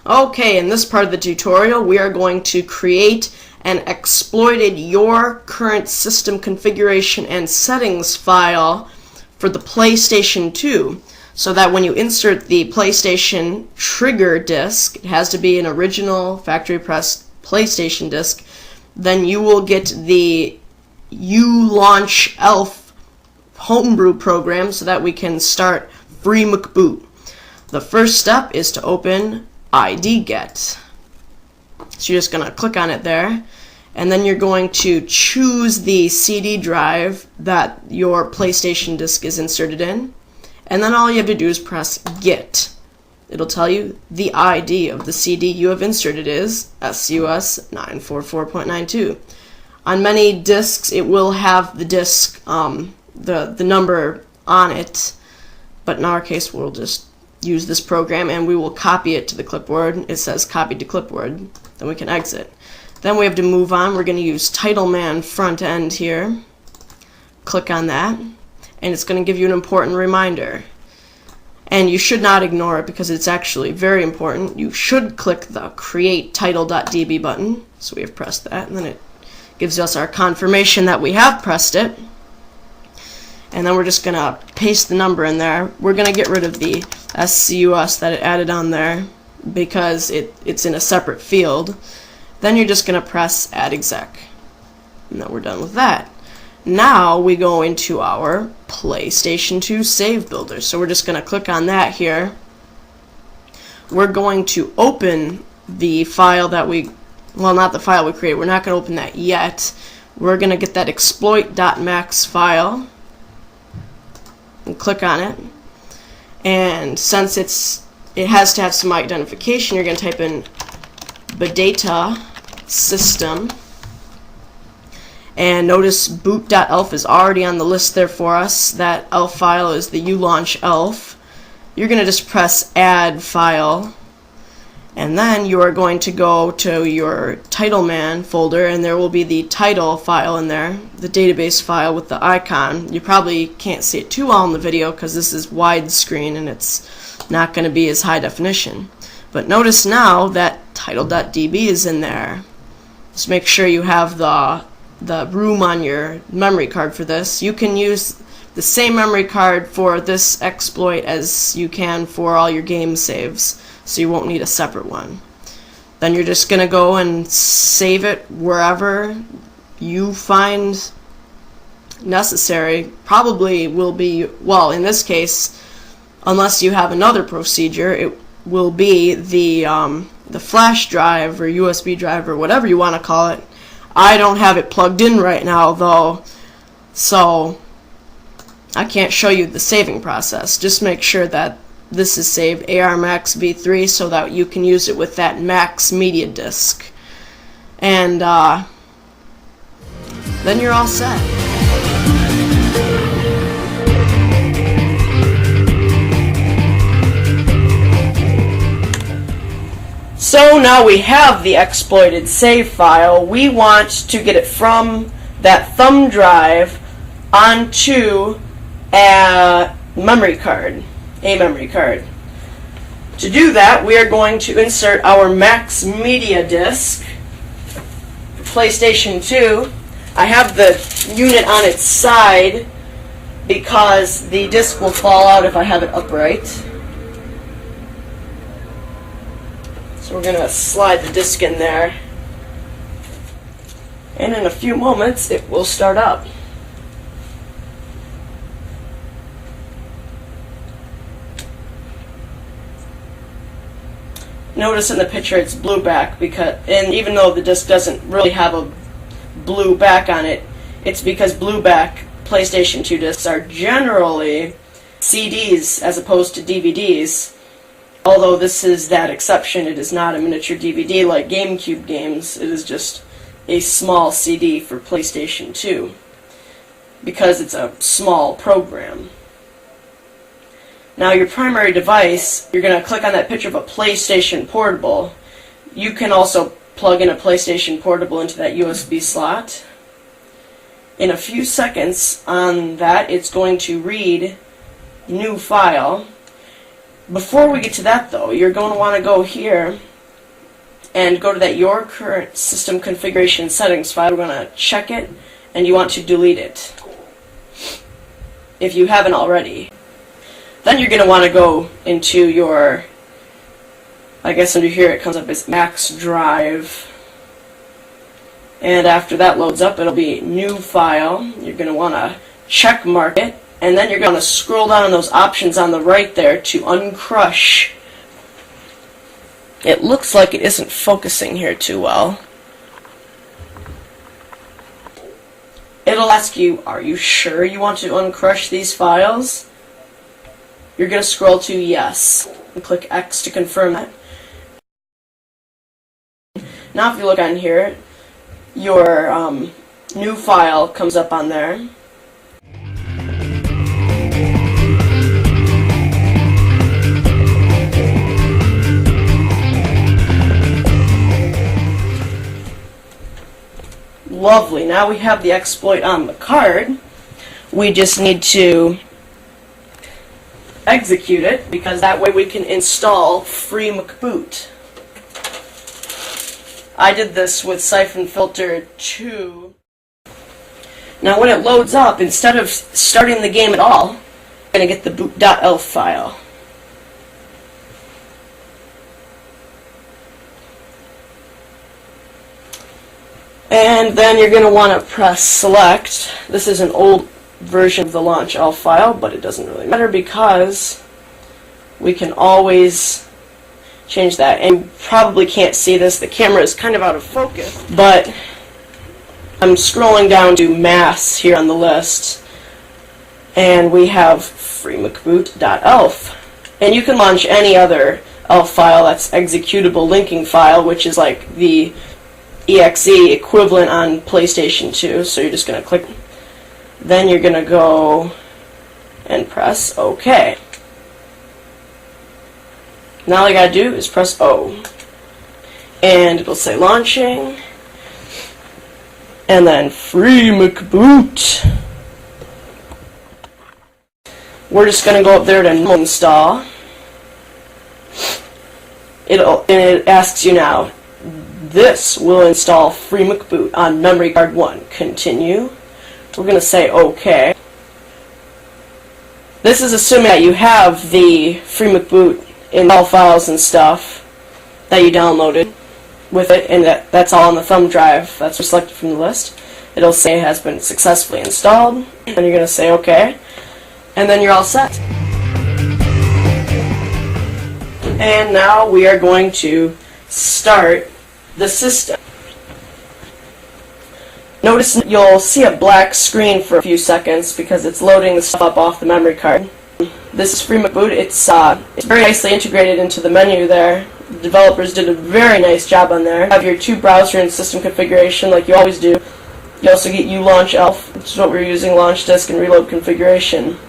Okay, in this part of the tutorial, we are going to create and exploited your current system configuration and settings file for the PlayStation 2, so that when you insert the PlayStation trigger disc, it has to be an original factory pressed PlayStation disc, then you will get the U-Launch ELF homebrew program so that we can start free McBoot. The first step is to open ID-Get. So you're just going to click on it there, and then you're going to choose the CD drive that your PlayStation disc is inserted in, and then all you have to do is press Get. It'll tell you the ID of the CD you have inserted is SUS 944.92. On many discs it will have the disc, the number on it, but in our case we'll just use this program and we will copy it to the clipboard. It says copied to clipboard. Then we can exit. Then we have to move on. We're going to use Titleman front end here. Click on that, and it's going to give you an important reminder. And you should not ignore it because it's actually very important. You should click the Create Title.db button. So we have pressed that, and then it gives us our confirmation that we have pressed it. And then we're just going to paste the number in there. We're going to get rid of the SCUS that it added on there because it's in a separate field. Then you're just going to press Add Exec. And then we're done with that. Now we go into our PlayStation 2 Save Builder. So we're just going to click on that here. We're going to open the file that well, not the file we created. We're not going to open that yet. We're going to get that exploit.max file and click on it. And since it has to have some identification, you're going to type in bdata system. And notice boot.elf is already on the list there for us. That elf file is the U-Launch elf. You're going to just press Add File. And then you are going to go to your Titleman folder, and there will be the title file in there, the database file with the icon. You probably can't see it too well in the video because this is widescreen and it's not going to be as high definition. But notice now that title.db is in there. Just make sure you have the room on your memory card for this. You can use the same memory card for this exploit as you can for all your game saves, so you won't need a separate one. Then you're just going to go and save it wherever you find necessary. Probably will be, well, in this case, unless you have another procedure, it will be the flash drive or USB drive or whatever you want to call it. I don't have it plugged in right now though, so I can't show you the saving process. Just make sure that this is saved ARMax v3 so that you can use it with that max media disk. And then you're all set. So now we have the exploited save file. We want to get it from that thumb drive onto a memory card. To do that, we are going to insert our max media disk for PlayStation 2. I have the unit on its side because the disk will fall out if I have it upright. So we're going to slide the disk in there, and in a few moments it will start up. Notice in the picture it's blue back, and even though the disc doesn't really have a blue back on it, it's because blue back PlayStation 2 discs are generally CDs as opposed to DVDs. Although this is that exception, it is not a miniature DVD like GameCube games. It is just a small CD for PlayStation 2 because it's a small program. Now your primary device, you're going to click on that picture of a PlayStation Portable. You can also plug in a PlayStation Portable into that USB slot. In a few seconds on that, it's going to read new file. Before we get to that though, you're going to want to go here and go to that Your Current System Configuration Settings file. We're going to check it, and you want to delete it if you haven't already. Then you're going to want to go into your, I guess under here it comes up as Max Drive. And after that loads up, it'll be New File. You're going to want to check mark it, and then you're going to scroll down on those options on the right there to uncrush. It looks like it isn't focusing here too well. It'll ask you, are you sure you want to uncrush these files? You're going to scroll to Yes, and click X to confirm that. Now if you look on here, your new file comes up on there. Lovely. Now we have the exploit on the card. We just need to execute it, because that way we can install free McBoot. I did this with Siphon Filter 2. Now when it loads up, instead of starting the game at all, I'm going to get the boot.elf file. And then you're going to want to press select. This is an old version of the launch elf file, but it doesn't really matter because we can always change that. And you probably can't see this, the camera is kind of out of focus, but I'm scrolling down to mass here on the list, and we have freemcboot.elf. And you can launch any other elf file that's executable linking file, which is like the exe equivalent on PlayStation 2. So you're just going to click, then you're going to go and press OK. Now all you gotta do is press O, and it'll say launching, and then free McBoot. We're just gonna go up there to install. It asks you now, this will install free McBoot on memory card 1. Continue. We're gonna say OK. This is assuming that you have the free McBoot in all files and stuff that you downloaded with it, and that's all on the thumb drive that's selected from the list. It'll say it has been successfully installed, and you're going to say OK, and then you're all set. And now we are going to start the system. Notice you'll see a black screen for a few seconds because it's loading the stuff up off the memory card. This is free McBoot. It's very nicely integrated into the menu there. The developers did a very nice job on there. You have your 2 browser and system configuration like you always do. You also get launch elf, which is what we're using, launch disk and reload configuration.